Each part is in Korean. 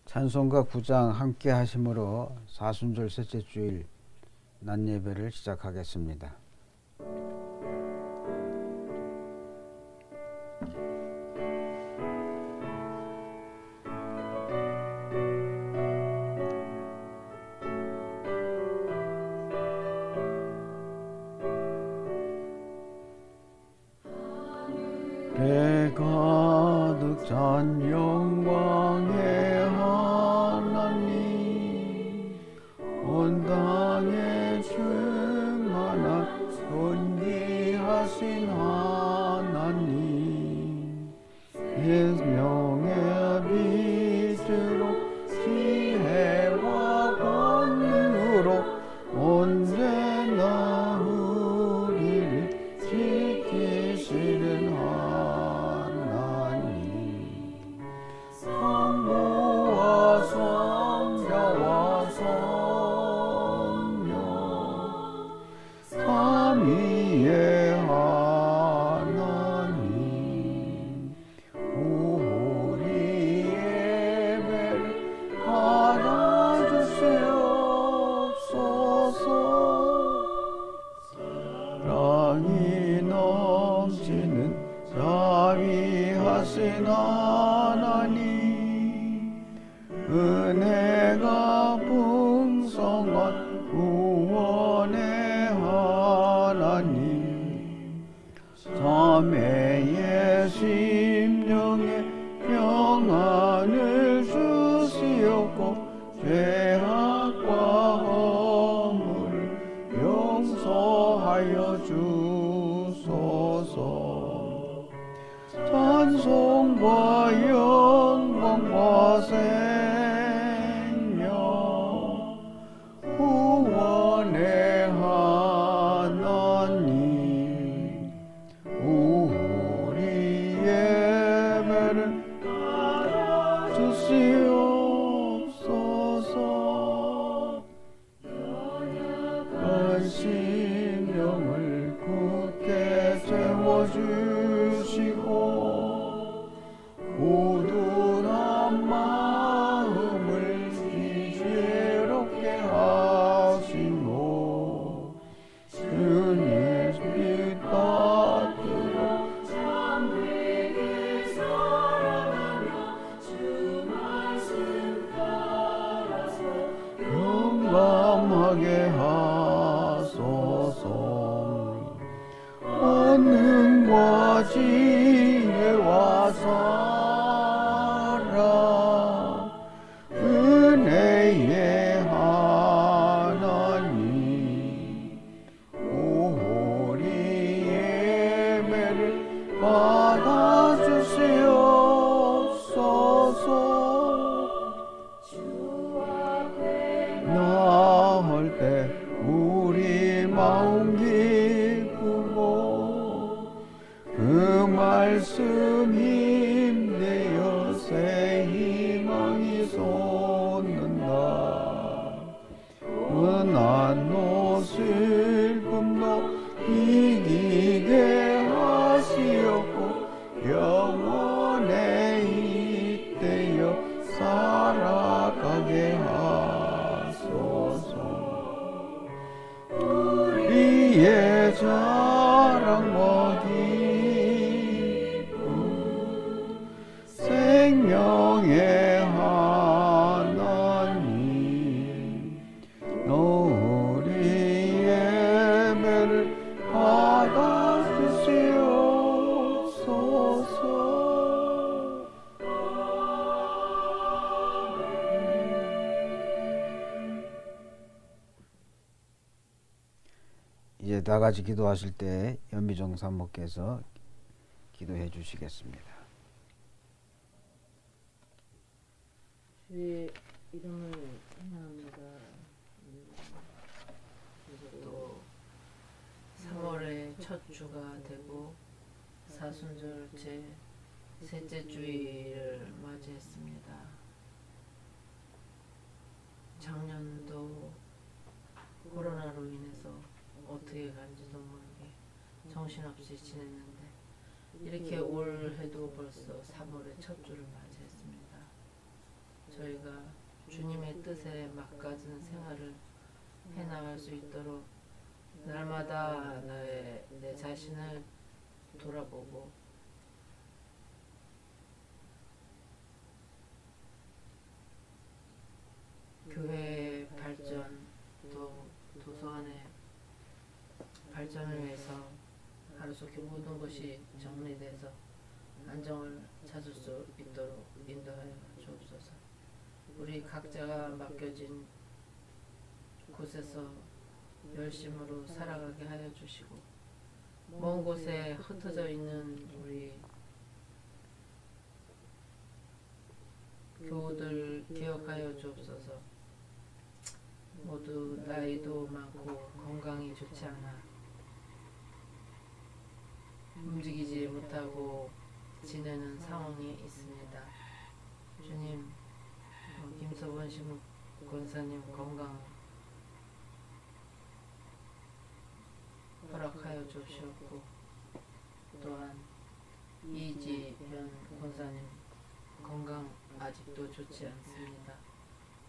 찬송가 9장 함께 하심으로 사순절 셋째 주일 낮 예배를 시작하겠습니다. 배 가득 찬 영광의 하나님, 온 땅에 충만한 존귀하신 하나님, 생명의 빛으로 지혜와 권능으로 언제나 우리를 지키시는 성부와 성자와 성령 삼위의 하나님, 우리 예배를 받아주시옵소서. 사랑이 넘치는 자비하신 하나님, 은혜가 풍성한 구원의 하나님, 자매의 심령에 평안을 주시옵고 죄악과 허물을 용서하여 주소서. 찬송과 영광과 구원의 하나님, 우리 예배를 받아주시옵소서. 연약한 심령을 굳게 채워주시고 고둔한 마음을 지혜롭게 하시고 주님 빛 받들어 참되게 살아가며 주 말씀 따라서 용감하게 하소서. 권능과 지혜와 사랑, 은혜의 하나님, 우리 예배를 받아주시옵소서. 주 앞에 나올 때 우리 마음 기쁘고 그 말씀 힘내어 새 희망이 솟는다. 은한노 슬픔도 이기게 하시옵고 영원에 잇대어 살아가게 하소서. 우리의 자랑과 생명의 하나님, 우리 예배를 받아주시옵소서. 이제 다 같이 기도하실 때 연미정 사모께서 기도해 주시겠습니다. 주의 이름을 찬양합니다. 또 3월의 첫 주가 되고 사순절 제 셋째 주일을 맞이했습니다. 작년도 코로나로 인해서 어떻게 간지도 모르게 정신없이 지냈는데 이렇게 올해도 벌써 3월의 첫 주를 맞이했습니다. 저희가 주님의 뜻에 맞가진 생활을 해나갈 수 있도록 날마다 내 자신을 돌아보고 교회 발전 또 도서관의 발전을 위해서 하루속히 모든 것이 정리돼서 안정을 찾을 수 있도록 인도하여 주옵소서. 우리 각자가 맡겨진 곳에서 열심으로 살아가게 하여 주시고 먼 곳에 흩어져 있는 우리 교우들 기억하여 주옵소서. 모두 나이도 많고 건강이 좋지 않아 움직이지 못하고 지내는 상황이 있습니다. 주님, 김서번 권사님 건강 허락하여 주시옵고 또한 이지현 권사님 건강 아직도 좋지 않습니다.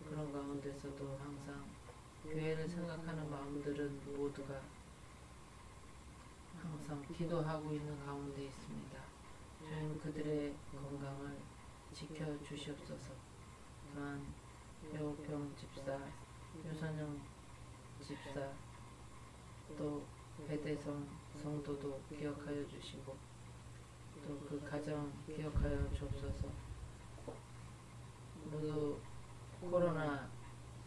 그런 가운데서도 항상 교회를 생각하는 마음들은 모두가 항상 기도하고 있는 가운데 있습니다. 주님 그들의 건강을 지켜주시옵소서. 또한 여우평 집사, 유선영 집사, 또 배대성 성도도 기억하여 주시고 또 그 가정 기억하여 주옵소서. 모두 코로나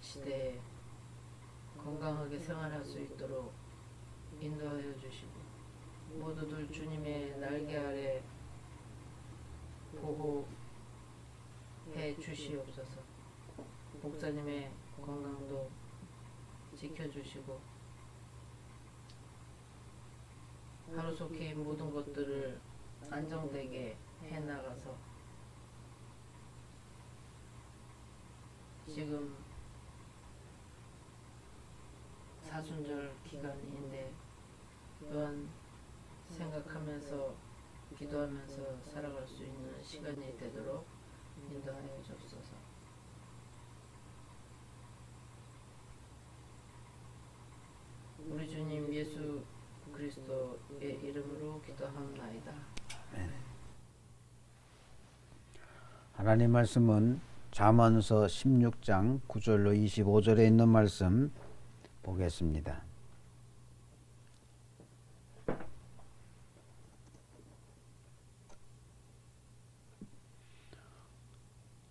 시대에 건강하게 생활할 수 있도록 인도하여 주시고 모두들 주님의 날개 아래 보호해 주시옵소서. 목사님의 건강도 지켜주시고 하루속히 모든 것들을 안정되게 해나가서 지금 사순절 기간인데 또한 생각하면서 기도하면서 살아갈 수 있는 시간이 되도록 인도하여 주옵소서. 우리 주님 예수 그리스도의 이름으로 기도하옵나이다. 하나님 말씀은 잠언서 16장 9절로 25절에 있는 말씀 보겠습니다.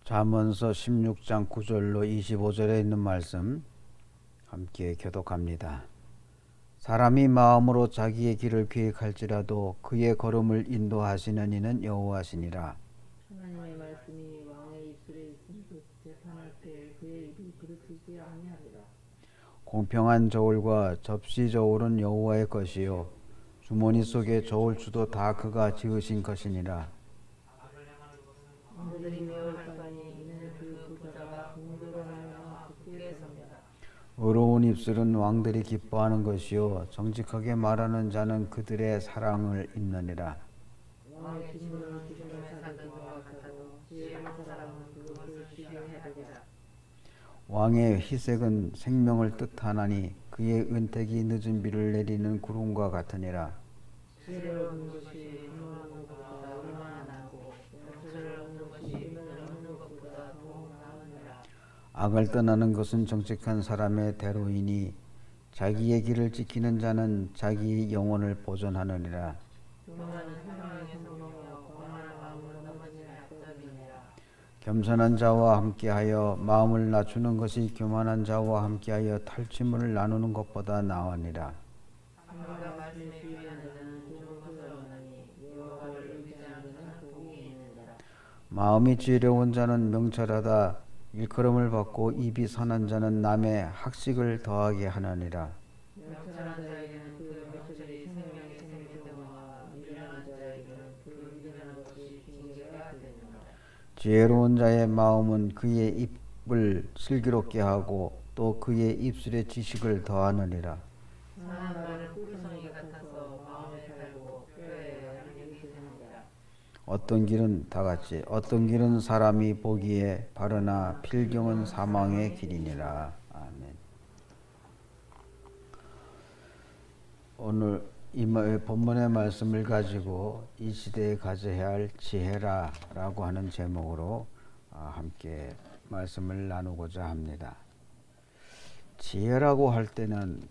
잠언서 16장 9절로 25절에 있는 말씀 함께 교독합니다. 사람이 마음으로 자기의 길을 계획할지라도 그의 걸음을 인도하시는 이는 여호와시니라. 하나님의 말씀이 왕의 입술에 있으니 재판할 때 그의 입이 그르치지 아니하리라. 공평한 저울과 접시 저울은 여호와의 것이요 주머니 속의 저울추도 다 그가 지으신 것이니라. 왕들이 매울 바니 이는 그 부자가 공로로 하여 굳게 섭니다. 의로운 입술은 왕들이 기뻐하는 것이요 정직하게 말하는 자는 그들의 사랑을 입느니라. 왕의 진노는 죽음의 사자들과 같아도 지혜로운 사람은 그것을 쉬게하리라. 왕의 희색은 생명을 뜻하나니 그의 은택이 늦은 비를 내리는 구름과 같으니라. 지혜를 얻는 것이 눈을 것보다 얼마나 나고 정체를 얻는 것이 눈을 얻는 것보다 더욱 나으니라. 악을 떠나는 것은 정직한 사람의 대로이니 자기의 길을 지키는 자는 자기의 영혼을 보존하느니라. 교만은 생명의 성공이요 거만한 마음은 넘어지는 앞잡이니라. 겸손한 자와 함께하여 마음을 낮추는 것이 교만한 자와 함께하여 탈취물을 나누는 것보다 나으니라. 그가 말씀에 주의하는 자는 좋은 것을 얻으니 여호와를 의지하는 자는 복이 있느니라. 마음이 지혜로운 자는 명철하다. 일컬음을 받고 입이 선한 자는 남의 학식을 더하게 하느니라. 명철한 자에게는 그 명철이 생명의 생명대와 미련한 자에게는 그 미련한 것이 징계가 되느니라. 지혜로운 자의 마음은 그의 입을 슬기롭게 하고 또 그의 입술에 지식을 더하느니라. 선한 말은 꿀송이 같아서 마음에 달고 뼈에 알력이 되느니라. 어떤 길은 다 같이 어떤 길은 사람이 보기에 바르나 필경은 사망의 길이니라. 아멘. 오늘 이 본문의 말씀을 가지고 이 시대에 가져야 할 지혜라 라고 하는 제목으로 함께 말씀을 나누고자 합니다. 지혜라고 할 때는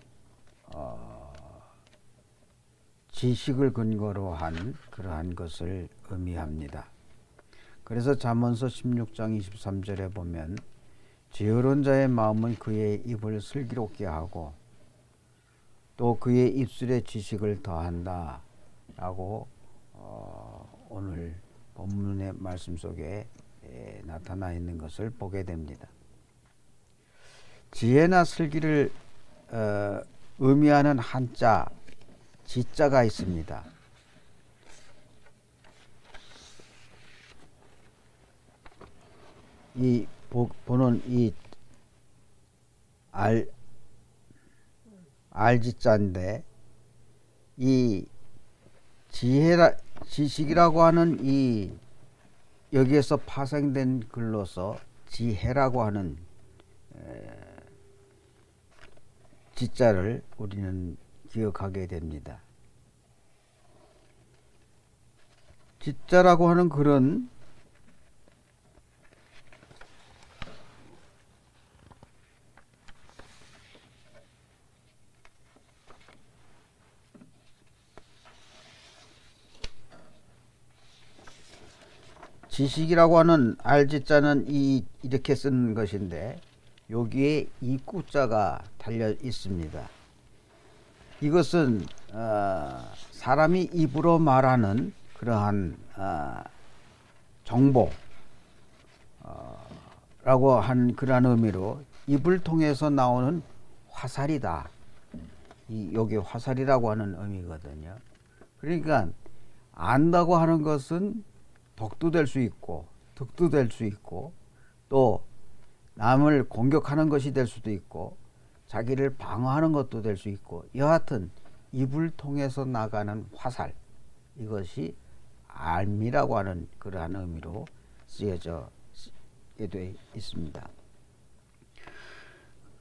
지식을 근거로 한 그러한 것을 의미합니다. 그래서 잠언서 16장 23절에 보면 지혜로운 자의 마음은 그의 입을 슬기롭게 하고 또 그의 입술에 지식을 더한다 라고 오늘 본문의 말씀 속에 나타나 있는 것을 보게 됩니다. 지혜나 슬기를 의미하는 한자 지자가 있습니다. 이 보는 이 알지자인데 이 지식이라고 하는 이 여기에서 파생된 글로서 지혜라고 하는 지자를 우리는 기억하게 됩니다. 지자라고 하는 글은 지식이라고 하는 알지자는 이렇게 쓰는 것인데 여기에 이구자가 달려 있습니다. 이것은 사람이 입으로 말하는 그러한 정보 라고 한 그러한 의미로 입을 통해서 나오는 화살이다. 여기 화살이라고 하는 의미거든요. 그러니까 안다고 하는 것은 덕도 될 수 있고 득도 될 수 있고 또 남을 공격하는 것이 될 수도 있고 자기를 방어하는 것도 될 수 있고 여하튼 입을 통해서 나가는 화살, 이것이 알미라고 하는 그러한 의미로 쓰여져 되어 있습니다.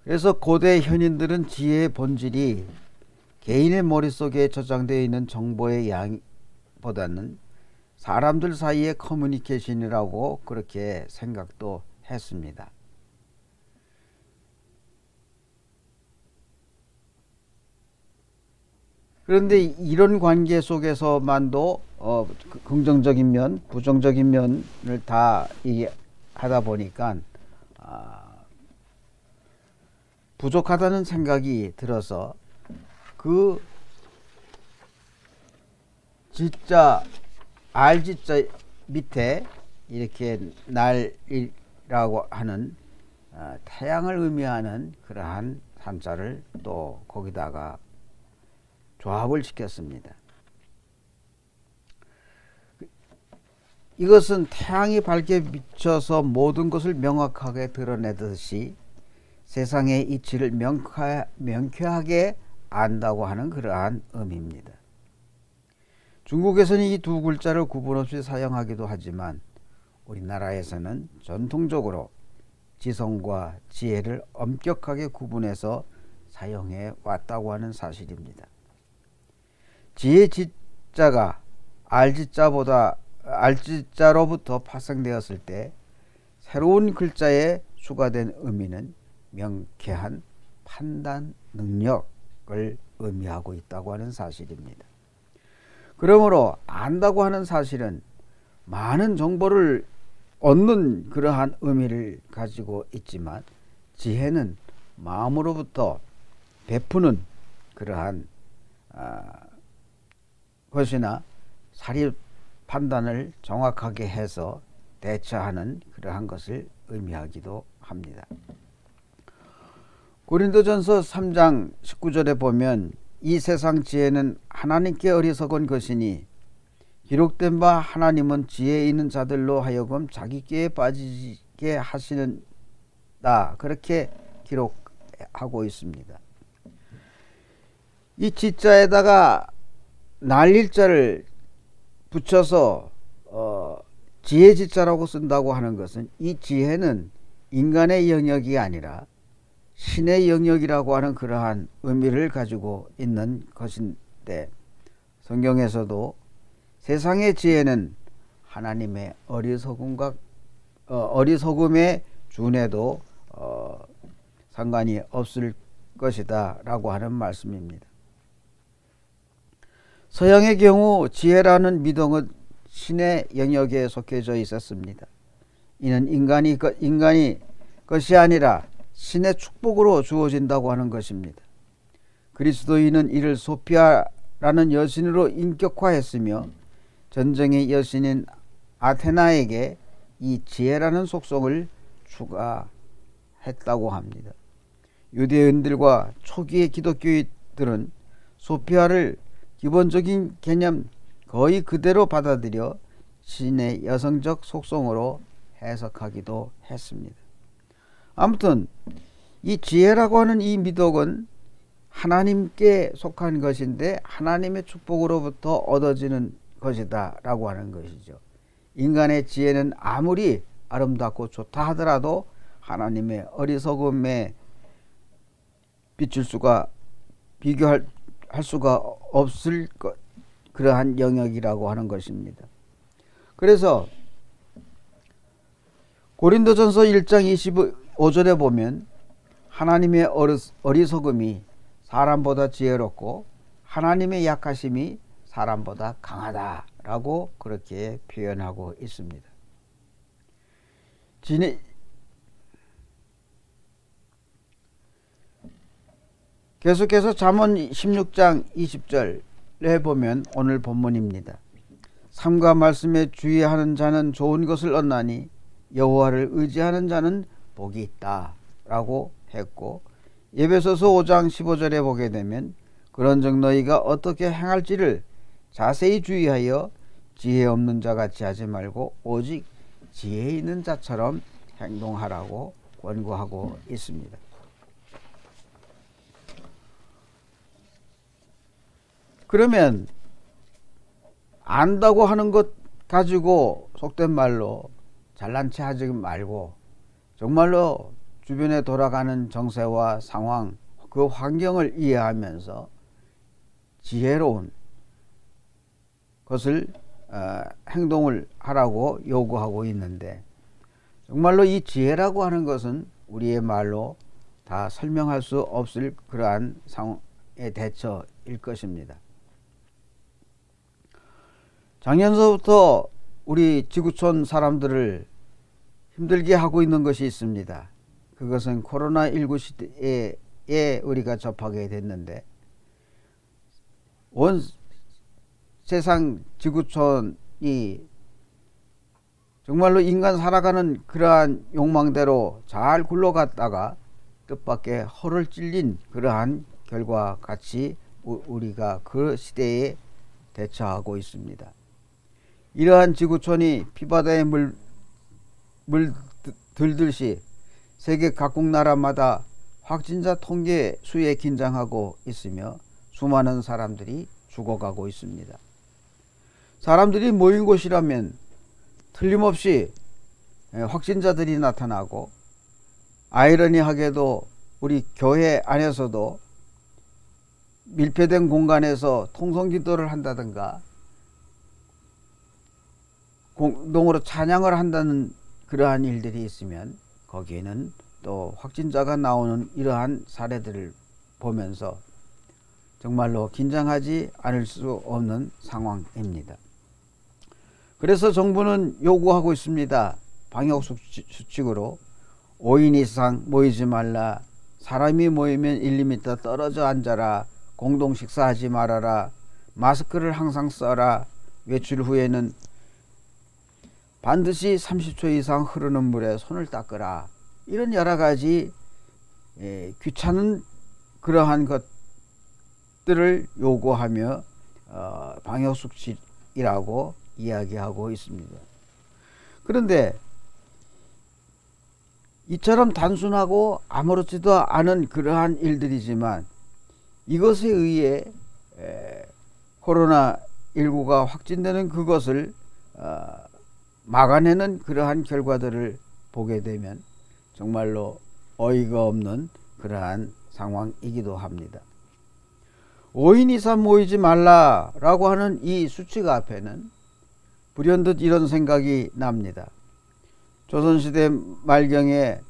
그래서 고대 현인들은 지혜의 본질이 개인의 머릿속에 저장되어 있는 정보의 양보다는 사람들 사이의 커뮤니케이션이라고 그렇게 생각도 했습니다. 그런데 이런 관계 속에서만도 긍정적인 면, 부정적인 면을 다 하다 보니까 부족하다는 생각이 들어서 그 지자, 알지자 밑에 이렇게 날이라고 하는 태양을 의미하는 그러한 한자를 또 거기다가 조합을 시켰습니다. 이것은 태양이 밝게 비쳐서 모든 것을 명확하게 드러내듯이 세상의 이치를 명쾌하게 안다고 하는 그러한 의미입니다. 중국에서는 이 두 글자를 구분 없이 사용하기도 하지만 우리나라에서는 전통적으로 지성과 지혜를 엄격하게 구분해서 사용해 왔다고 하는 사실입니다. 지혜 지자가 알지자로부터 파생되었을 때 새로운 글자에 추가된 의미는 명쾌한 판단 능력을 의미하고 있다고 하는 사실입니다. 그러므로 안다고 하는 사실은 많은 정보를 얻는 그러한 의미를 가지고 있지만 지혜는 마음으로부터 베푸는 그러한 것이나 사리 판단을 정확하게 해서 대처하는 그러한 것을 의미하기도 합니다. 고린도전서 3장 19절에 보면 이 세상 지혜는 하나님께 어리석은 것이니 기록된 바 하나님은 지혜 있는 자들로 하여금 자기께에 빠지게 하시는다, 그렇게 기록하고 있습니다. 이 지자에다가 날일자를 붙여서 지혜지자라고 쓴다고 하는 것은 이 지혜는 인간의 영역이 아니라 신의 영역이라고 하는 그러한 의미를 가지고 있는 것인데, 성경에서도 세상의 지혜는 하나님의 어리석음에 준해도 상관이 없을 것이다 라고 하는 말씀입니다. 서양의 경우 지혜라는 미덕은 신의 영역에 속해져 있었습니다. 이는 인간이 것이 아니라 신의 축복으로 주어진다고 하는 것입니다. 그리스도인은 이를 소피아라는 여신으로 인격화했으며 전쟁의 여신인 아테나에게 이 지혜라는 속성을 추가했다고 합니다. 유대인들과 초기의 기독교인들은 소피아를 기본적인 개념 거의 그대로 받아들여 신의 여성적 속성으로 해석하기도 했습니다. 아무튼 이 지혜라고 하는 이 미덕은 하나님께 속한 것인데 하나님의 축복으로부터 얻어지는 것이다 라고 하는 것이죠. 인간의 지혜는 아무리 아름답고 좋다 하더라도 하나님의 어리석음에 비교할 수가 없을 그러한 영역이라고 하는 것입니다. 그래서 고린도전서 1장 25절에 보면 하나님의 어리석음이 사람보다 지혜롭고 하나님의 약하심이 사람보다 강하다라고 그렇게 표현하고 있습니다. 계속해서 잠언 16장 20절에 보면 오늘 본문입니다. 삶과 말씀에 주의하는 자는 좋은 것을 얻나니 여호와를 의지하는 자는 복이 있다 라고 했고, 에베소서 5장 15절에 보게 되면 그런즉 너희가 어떻게 행할지를 자세히 주의하여 지혜 없는 자같이 하지 말고 오직 지혜 있는 자처럼 행동하라고 권고하고 있습니다. 그러면 안다고 하는 것 가지고 속된 말로 잘난 체 하지 말고 정말로 주변에 돌아가는 정세와 상황, 그 환경을 이해하면서 지혜로운 것을 행동을 하라고 요구하고 있는데, 정말로 이 지혜라고 하는 것은 우리의 말로 다 설명할 수 없을 그러한 상황의 대처일 것입니다. 작년서부터 우리 지구촌 사람들을 힘들게 하고 있는 것이 있습니다. 그것은 코로나19 시대에 우리가 접하게 됐는데, 온 세상 지구촌이 정말로 인간 살아가는 그러한 욕망대로 잘 굴러갔다가 뜻밖의 허를 찔린 그러한 결과 같이 우리가 그 시대에 대처하고 있습니다. 이러한 지구촌이 피바다에 물들듯이 세계 각국 나라마다 확진자 통계 수에 긴장하고 있으며 수많은 사람들이 죽어가고 있습니다. 사람들이 모인 곳이라면 틀림없이 확진자들이 나타나고, 아이러니하게도 우리 교회 안에서도 밀폐된 공간에서 통성기도를 한다든가 공동으로 찬양을 한다는 그러한 일들이 있으면 거기에는 또 확진자가 나오는 이러한 사례들을 보면서 정말로 긴장하지 않을 수 없는 상황입니다. 그래서 정부는 요구하고 있습니다. 방역 수칙으로 5인 이상 모이지 말라, 사람이 모이면 1, 2m 떨어져 앉아라, 공동 식사하지 말아라, 마스크를 항상 써라, 외출 후에는 반드시 30초 이상 흐르는 물에 손을 닦으라, 이런 여러 가지 귀찮은 그러한 것들을 요구하며 방역수칙이라고 이야기하고 있습니다. 그런데 이처럼 단순하고 아무렇지도 않은 그러한 일들이지만 이것에 의해 코로나19가 확진되는 그것을 막아내는 그러한 결과들을 보게 되면 정말로 어이가 없는 그러한 상황이기도 합니다. 5인 이상 모이지 말라라고 하는 이 수칙 앞에는 불현듯 이런 생각이 납니다. 조선시대 말경에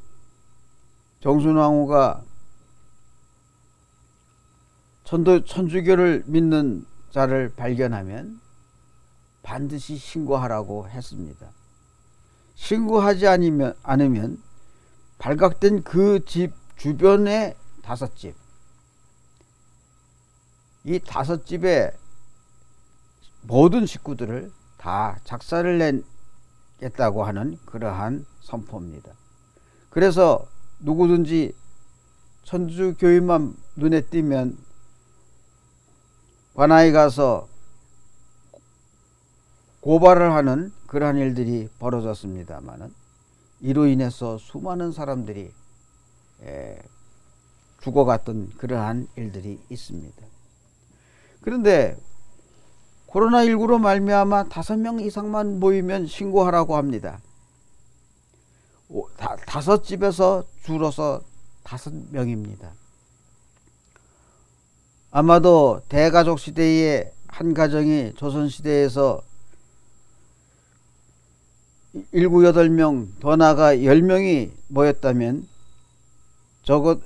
정순왕후가 천주교를 믿는 자를 발견하면 반드시 신고하라고 했습니다. 신고하지 않으면 발각된 그 집 주변의 5집, 이 5집의 모든 식구들을 다 작사를 내겠다고 하는 그러한 선포입니다. 그래서 누구든지 천주교인만 눈에 띄면 관아에 가서 고발을 하는 그러한 일들이 벌어졌습니다마는 이로 인해서 수많은 사람들이 죽어갔던 그러한 일들이 있습니다. 그런데 코로나19로 말미암아 5명 이상만 모이면 신고하라고 합니다. 5집에서 줄어서 5명입니다. 아마도 대가족 시대의 한 가정이 조선시대에서 7, 8명 더 나아가 10명이 모였다면 적어도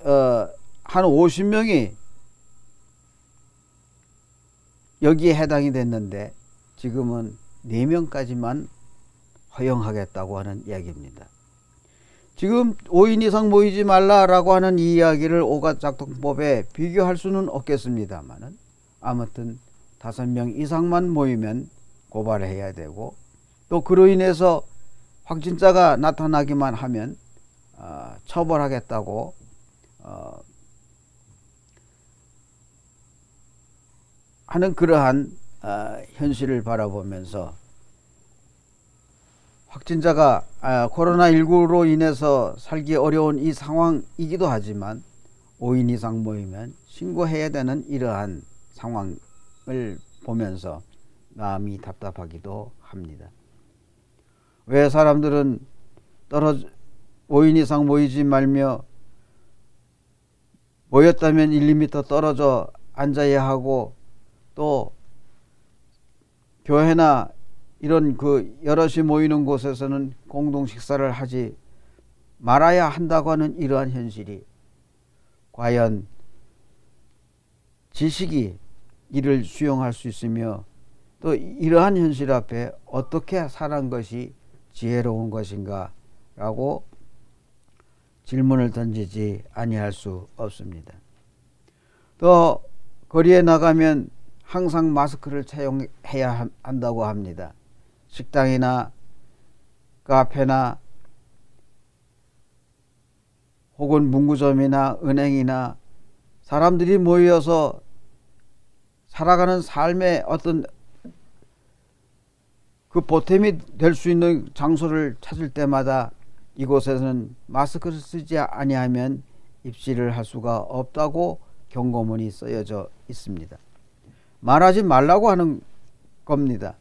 한 50명이 여기에 해당이 됐는데 지금은 4명까지만 허용하겠다고 하는 이야기입니다. 지금 5인 이상 모이지 말라라고 하는 이 이야기를 오가작동법에 비교할 수는 없겠습니다만은 아무튼 5명 이상만 모이면 고발을 해야 되고, 또 그로 인해서 확진자가 나타나기만 하면 처벌하겠다고 하는 그러한 현실을 바라보면서 확진자가 코로나19로 인해서 살기 어려운 이 상황이기도 하지만 5인 이상 모이면 신고해야 되는 이러한 상황을 보면서 마음이 답답하기도 합니다. 왜 사람들은 5인 이상 모이지 말며 모였다면 1, 2m 떨어져 앉아야 하고, 또 교회나 이런 그 여럿이 모이는 곳에서는 공동 식사를 하지 말아야 한다고 하는 이러한 현실이 과연 지식이 이를 수용할 수 있으며, 또 이러한 현실 앞에 어떻게 사는 것이 지혜로운 것인가 라고 질문을 던지지 아니할 수 없습니다. 또 거리에 나가면 항상 마스크를 착용해야 한다고 합니다. 식당이나 카페나 혹은 문구점이나 은행이나 사람들이 모여서 살아가는 삶의 어떤 그 보탬이 될 수 있는 장소를 찾을 때마다 이곳에서는 마스크를 쓰지 아니하면 입실을 할 수가 없다고 경고문이 쓰여져 있습니다. 말하지 말라고 하는 겁니다.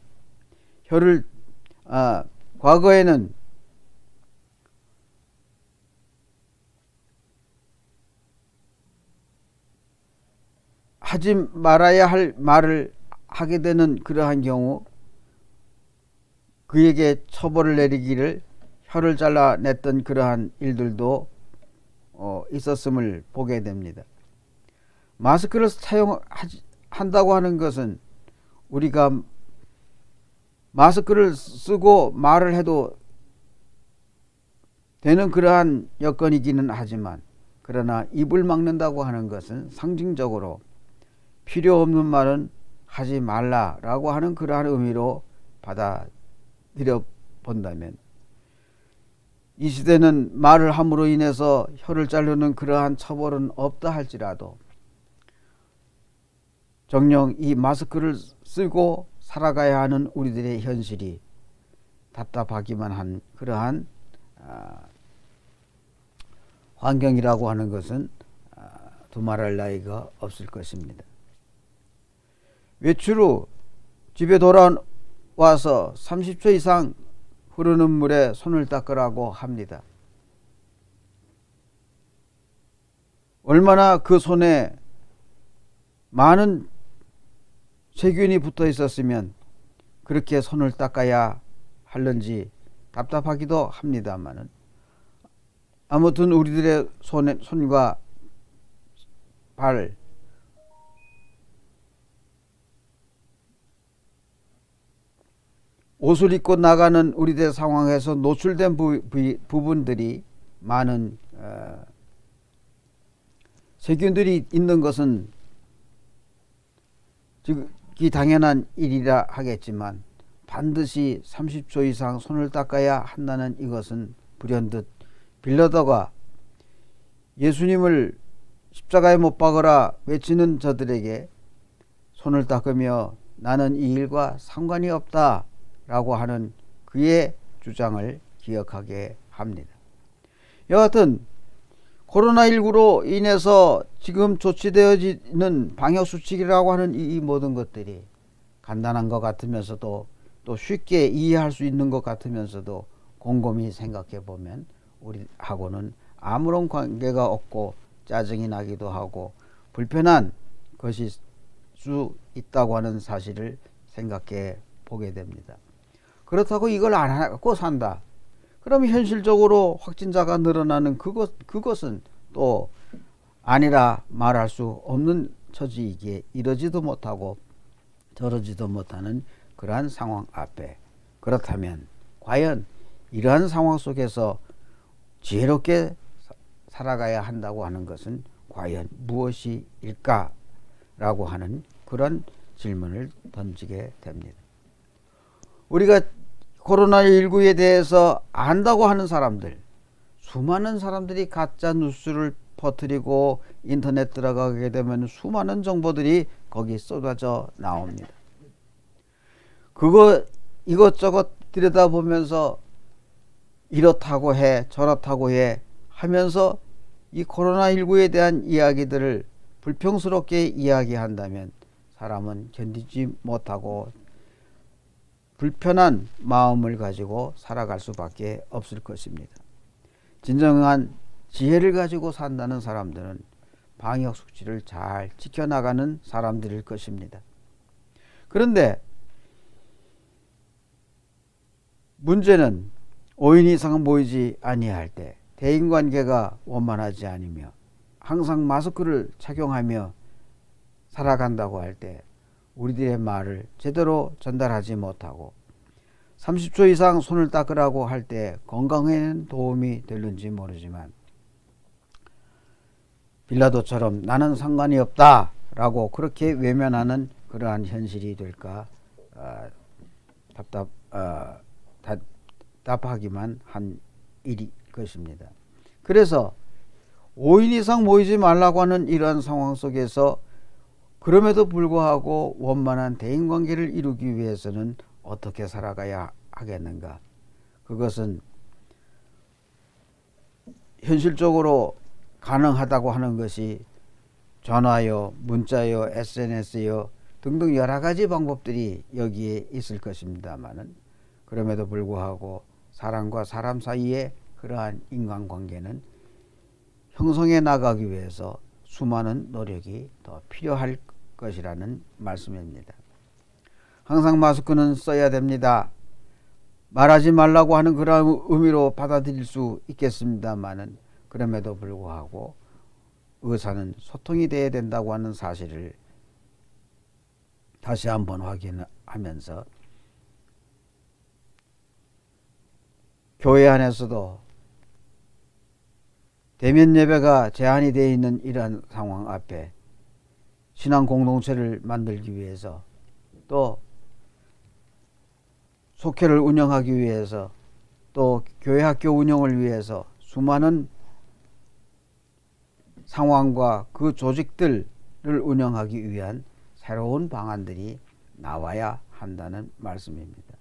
과거에는 하지 말아야 할 말을 하게 되는 그러한 경우 그에게 처벌을 내리기를 혀를 잘라냈던 그러한 일들도 있었음을 보게 됩니다. 마스크를 사용한다고 하는 것은 우리가 마스크를 쓰고 말을 해도 되는 그러한 여건이기는 하지만, 그러나 입을 막는다고 하는 것은 상징적으로 필요 없는 말은 하지 말라라고 하는 그러한 의미로 받아들여 본다면, 이 시대는 말을 함으로 인해서 혀를 자르는 그러한 처벌은 없다 할지라도 정녕 이 마스크를 쓰고 살아가야 하는 우리들의 현실이 답답하기만 한 그러한 환경이라고 하는 것은 두말할 나위가 없을 것입니다. 외출 후 집에 돌아와서 30초 이상 흐르는 물에 손을 닦으라고 합니다. 얼마나 그 손에 많은 세균이 붙어 있었으면 그렇게 손을 닦아야 하는지 답답하기도 합니다만은, 아무튼 우리들의 손과 발, 옷을 입고 나가는 우리들 상황에서 노출된 부분들이 많은 세균들이 있는 것은 이 당연한 일이라 하겠지만, 반드시 30초 이상 손을 닦아야 한다는 이것은 불현듯 빌라도가 예수님을 십자가에 못 박으라 외치는 저들에게 손을 닦으며 나는 이 일과 상관이 없다 라고 하는 그의 주장을 기억하게 합니다. 여하튼 코로나19로 인해서 지금 조치되어지는 방역수칙이라고 하는 이 모든 것들이 간단한 것 같으면서도 또 쉽게 이해할 수 있는 것 같으면서도 곰곰이 생각해 보면 우리하고는 아무런 관계가 없고 짜증이 나기도 하고 불편한 것일 수 있다고 하는 사실을 생각해 보게 됩니다. 그렇다고 이걸 안 하고 산다. 그럼 현실적으로 확진자가 늘어나는 그것은 또 아니라 말할 수 없는 처지이기에 이러지도 못하고 저러지도 못하는 그러한 상황 앞에, 그렇다면 과연 이러한 상황 속에서 지혜롭게 살아가야 한다고 하는 것은 과연 무엇일까? 라고 하는 그런 질문을 던지게 됩니다. 우리가 코로나19에 대해서 안다고 하는 사람들, 수많은 사람들이 가짜 뉴스를 퍼뜨리고 인터넷 들어가게 되면 수많은 정보들이 거기 쏟아져 나옵니다. 그거 이것저것 들여다보면서 이렇다고 해 저렇다고 해 하면서 이 코로나19에 대한 이야기들을 불평스럽게 이야기한다면 사람은 견디지 못하고 불편한 마음을 가지고 살아갈 수밖에 없을 것입니다. 진정한 지혜를 가지고 산다는 사람들은 방역 수칙을 잘 지켜나가는 사람들일 것입니다. 그런데 문제는 5인 이상 모이지 아니할 때, 대인관계가 원만하지 않으며 항상 마스크를 착용하며 살아간다고 할 때 우리들의 말을 제대로 전달하지 못하고 30초 이상 손을 닦으라고 할 때 건강에는 도움이 되는지 모르지만 빌라도처럼 나는 상관이 없다 라고 그렇게 외면하는 그러한 현실이 될까 답답하기만 한 일이 것입니다. 그래서 5인 이상 모이지 말라고 하는 이러한 상황 속에서 그럼에도 불구하고 원만한 대인관계를 이루기 위해서는 어떻게 살아가야 하겠는가? 그것은 현실적으로 가능하다고 하는 것이 전화요, 문자요, SNS요 등등 여러 가지 방법들이 여기에 있을 것입니다만은, 그럼에도 불구하고 사람과 사람 사이의 그러한 인간관계는 형성해 나가기 위해서 수많은 노력이 더 필요할 것이라는 말씀입니다. 항상 마스크는 써야 됩니다. 말하지 말라고 하는 그런 의미로 받아들일 수 있겠습니다만은, 그럼에도 불구하고 의사는 소통이 돼야 된다고 하는 사실을 다시 한번 확인하면서 교회 안에서도 대면 예배가 제한이 되어 있는 이러한 상황 앞에 신앙 공동체를 만들기 위해서, 또 속회를 운영하기 위해서, 또 교회 학교 운영을 위해서 수많은 상황과 그 조직들을 운영하기 위한 새로운 방안들이 나와야 한다는 말씀입니다.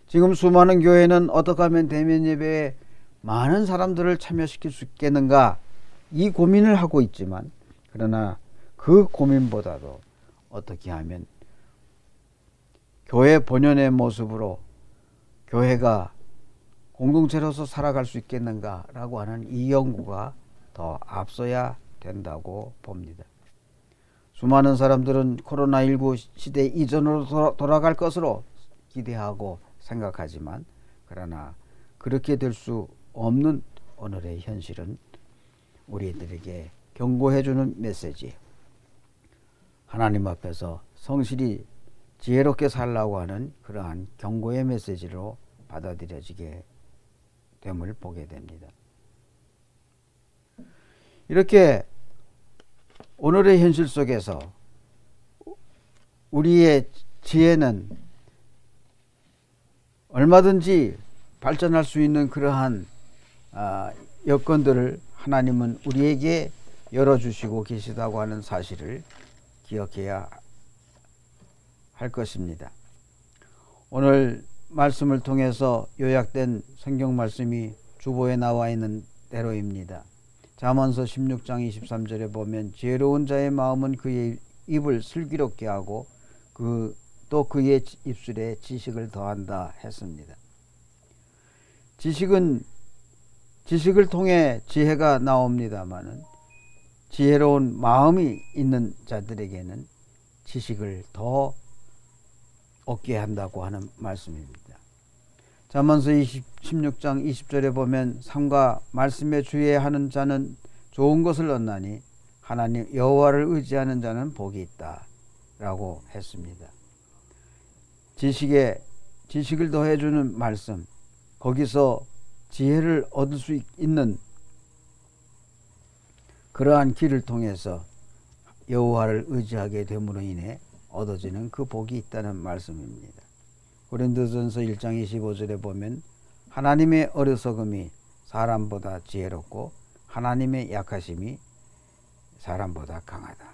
지금 수많은 교회는 어떻게 하면 대면 예배에 많은 사람들을 참여시킬 수 있겠는가, 이 고민을 하고 있지만, 그러나 그 고민보다도 어떻게 하면 교회 본연의 모습으로 교회가 공동체로서 살아갈 수 있겠는가라고 하는 이 연구가 더 앞서야 된다고 봅니다. 수많은 사람들은 코로나19 시대 이전으로 돌아갈 것으로 기대하고 생각하지만, 그러나 그렇게 될 수 없는 오늘의 현실은 우리들에게 경고해주는 메시지, 하나님 앞에서 성실히 지혜롭게 살라고 하는 그러한 경고의 메시지로 받아들여지게 됨을 보게 됩니다. 이렇게 오늘의 현실 속에서 우리의 지혜는 얼마든지 발전할 수 있는 그러한 여건들을 하나님은 우리에게 열어주시고 계시다고 하는 사실을 기억해야 할 것입니다. 오늘 말씀을 통해서 요약된 성경 말씀이 주보에 나와 있는 대로입니다. 잠언서 16장 23절에 보면 지혜로운 자의 마음은 그의 입을 슬기롭게 하고 또 그의 입술에 지식을 더한다 했습니다. 지식을 통해 지혜가 나옵니다마는 지혜로운 마음이 있는 자들에게는 지식을 더 얻게 한다고 하는 말씀입니다. 잠언서 16장 20절에 보면 삶과 말씀에 주의하는 자는 좋은 것을 얻나니 하나님 여호와를 의지하는 자는 복이 있다 라고 했습니다. 지식을 더해주는 말씀, 거기서 지혜를 얻을 수 있는 그러한 길을 통해서 여호와를 의지하게 됨으로 인해 얻어지는 그 복이 있다는 말씀입니다. 고린도전서 1장 25절에 보면 하나님의 어리석음이 사람보다 지혜롭고 하나님의 약하심이 사람보다 강하다.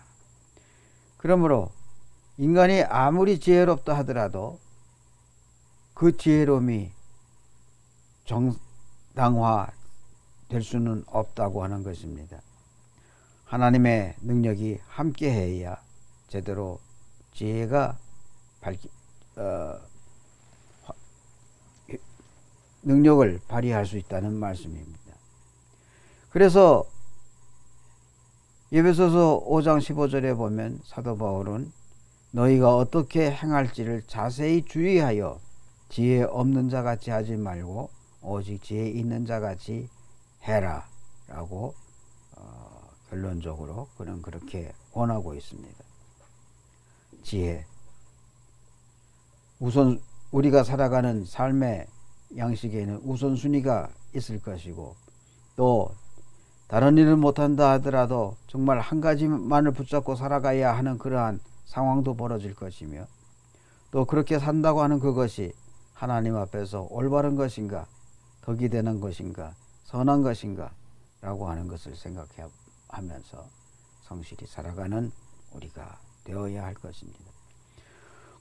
그러므로 인간이 아무리 지혜롭다 하더라도 그 지혜로움이 정당화 될 수는 없다고 하는 것입니다. 하나님의 능력이 함께해야 제대로 지혜가 능력을 발휘할 수 있다는 말씀입니다. 그래서 에베소서 5장 15절에 보면 사도 바울은 너희가 어떻게 행할지를 자세히 주의하여 지혜 없는 자 같이 하지 말고 오직 지혜 있는 자 같이 해라 라고 결론적으로 그는 그렇게 권하고 있습니다. 지혜, 우선 우리가 살아가는 삶의 양식에는 우선순위가 있을 것이고, 또 다른 일을 못한다 하더라도 정말 한 가지만을 붙잡고 살아가야 하는 그러한 상황도 벌어질 것이며, 또 그렇게 산다고 하는 그것이 하나님 앞에서 올바른 것인가, 덕이 되는 것인가, 선한 것인가 라고 하는 것을 생각하면서 성실히 살아가는 우리가 되어야 할 것입니다.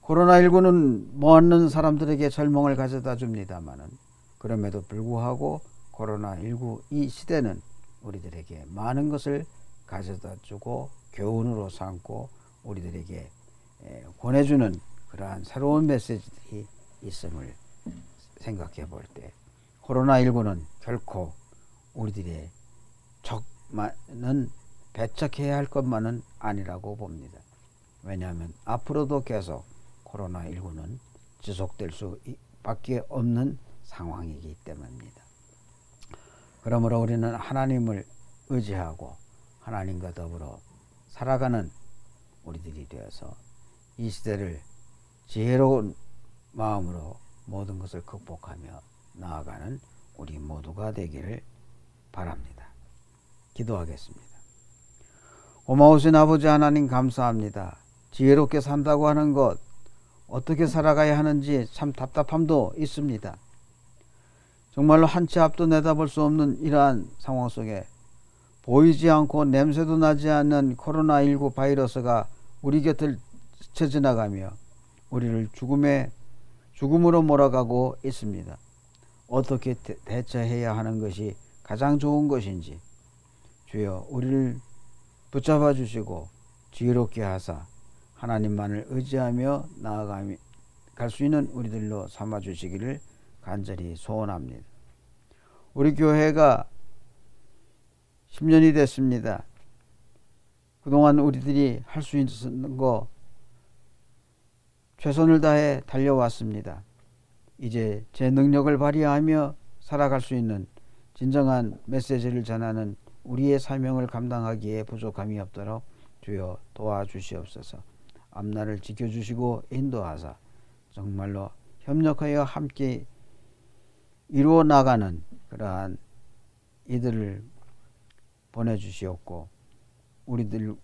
코로나19는 모았는 사람들에게 절망을 가져다 줍니다마는, 그럼에도 불구하고 코로나19 이 시대는 우리들에게 많은 것을 가져다 주고 교훈으로 삼고 우리들에게 권해주는 그러한 새로운 메시지들이 있음을 생각해 볼 때, 코로나19는 결코 우리들의 적만은 배척해야 할 것만은 아니라고 봅니다. 왜냐하면 앞으로도 계속 코로나19는 지속될 수밖에 없는 상황이기 때문입니다. 그러므로 우리는 하나님을 의지하고 하나님과 더불어 살아가는 우리들이 되어서 이 시대를 지혜로운 마음으로 모든 것을 극복하며 나아가는 우리 모두가 되기를 바랍니다. 기도하겠습니다. 고마우신 아버지 하나님, 감사합니다. 지혜롭게 산다고 하는 것, 어떻게 살아가야 하는지 참 답답함도 있습니다. 정말로 한 치 앞도 내다볼 수 없는 이러한 상황 속에 보이지 않고 냄새도 나지 않는 코로나19 바이러스가 우리 곁을 스쳐 지나가며 우리를 죽음으로 몰아가고 있습니다. 어떻게 대처해야 하는 것이 가장 좋은 것인지 주여 우리를 붙잡아 주시고 지혜롭게 하사 하나님만을 의지하며 나아갈 수 있는 우리들로 삼아 주시기를 간절히 소원합니다. 우리 교회가 10년이 됐습니다. 그동안 우리들이 할 수 있는 거 최선을 다해 달려왔습니다. 이제 제 능력을 발휘하며 살아갈 수 있는 진정한 메시지를 전하는 우리의 사명을 감당하기에 부족함이 없도록 주여 도와주시옵소서. 앞날을 지켜주시고 인도하사 정말로 협력하여 함께 이루어 나가는 그러한 이들을 보내주시옵고, 우리들이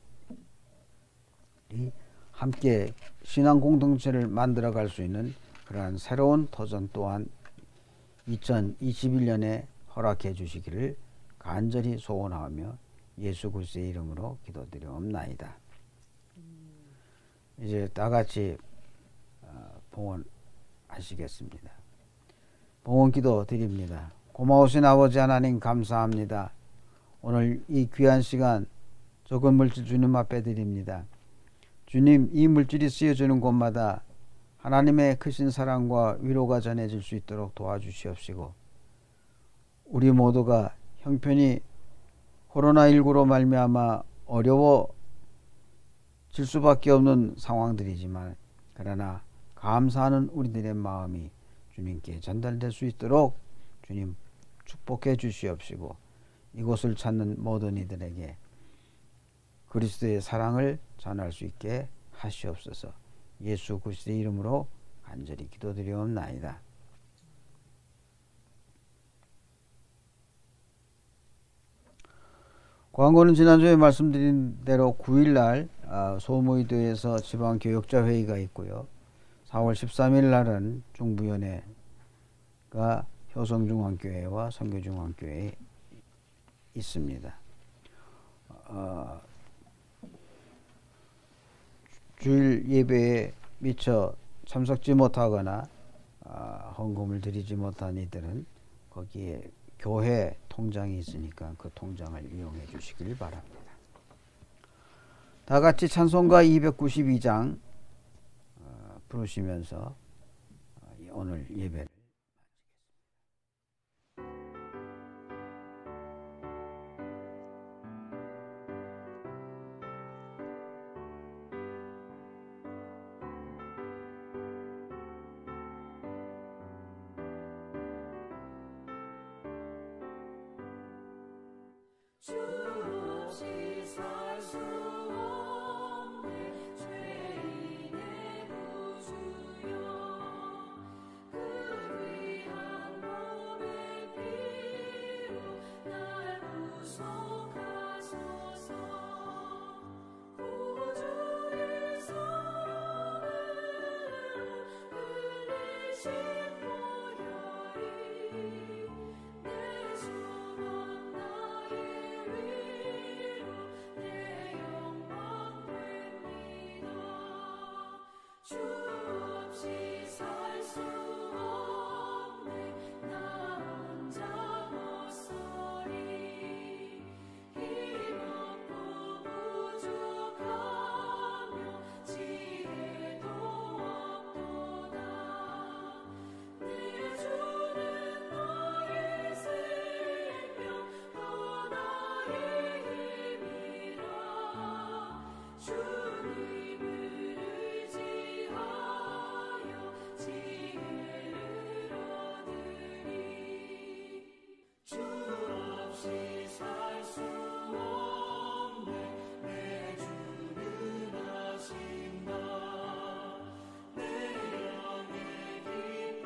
함께 신앙 공동체를 만들어갈 수 있는 그러한 새로운 도전 또한 2021년에 허락해 주시기를 간절히 소원하며 예수 그리스도의 이름으로 기도드리옵나이다. 이제 다 같이 봉헌하시겠습니다. 봉헌 기도 드립니다. 고마우신 아버지 하나님 감사합니다. 오늘 이 귀한 시간 적은 물질 주님 앞에 드립니다. 주님, 이 물질이 쓰여지는 곳마다 하나님의 크신 사랑과 위로가 전해질 수 있도록 도와주시옵시고, 우리 모두가 형편이 코로나19로 말미암아 어려워질 수밖에 없는 상황들이지만, 그러나 감사하는 우리들의 마음이 주님께 전달될 수 있도록 주님 축복해 주시옵시고, 이곳을 찾는 모든 이들에게 그리스도의 사랑을 전할 수 있게 하시옵소서. 예수 그리스도의 이름으로 간절히 기도드리옵나이다. 광고는 지난주에 말씀드린 대로 9일날 소모의도에서 지방교역자회의가 있고요. 4월 13일 날은 중부위원회가 효성중앙교회와 선교중앙교회에 있습니다. 주일 예배에 미처 참석지 못하거나 헌금을 드리지 못한 이들은 거기에 교회 통장이 있으니까 그 통장을 이용해 주시길 바랍니다. 다 같이 찬송가 292장 부르시면서 오늘 예배를 주 없이 살 수 없네 죄인의 구주여 그 귀한 몸의 피로 날 구속하소서 구주의 사랑으로 흘리신 보혈이 내 소망 나의 위로 내 영광 됩니다. 주 없이 살 수 없네 나 혼자 못서리 힘없고 부족하며 지혜도 없도다. 내 주는 나의 생명 또 나의 힘이라. 주님을 의지하여 지혜를 얻으리. 주 없이 살 수 없네 내 주는 아신다. 내 영의 깊은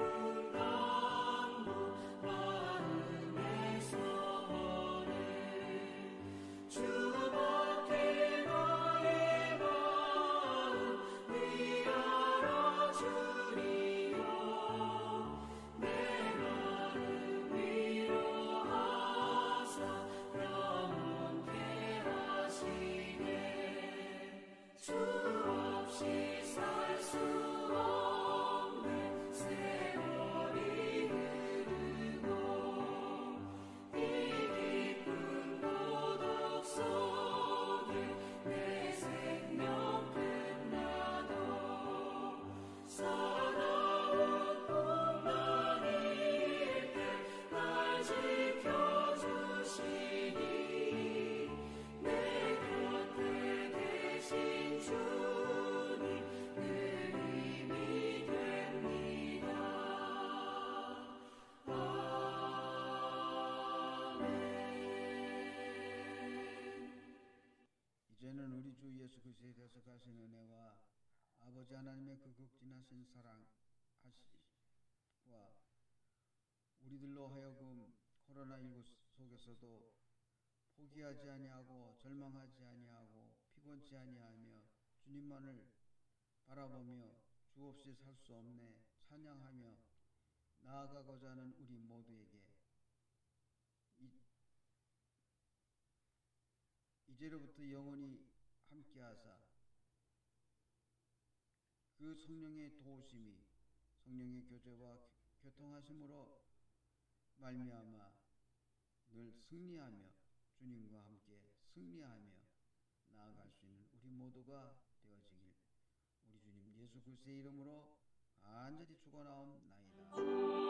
강도 마음의 소원을 주밖에 나의 마음 위하여 주리요. 내 마음 위로하사 영원케 하시네. 주 없이 살 수 없네 세월이 흐르고 이 깊은 고독 속에 내 생명 끝나도 사나운 풍랑일 때 날 지켜 예수 그리스도에 대해서 가신 은혜와 아버지 하나님의 그 극진하신 사랑하시와 우리들로 하여금 코로나19 속에서도 포기하지 아니하고 절망하지 아니하고 피곤치 아니하며 주님만을 바라보며 주 없이 살 수 없네 찬양하며 나아가고자 하는 우리 모두에게 이제로부터 영원히 함께하사 그 성령의 도우심이 성령의 교제와 교통하심으로 말미암아 늘 승리하며 주님과 함께 승리하며 나아갈 수 있는 우리 모두가 되어지길 우리 주님 예수 그리스도의 이름으로 간절히 축원하옵나이다.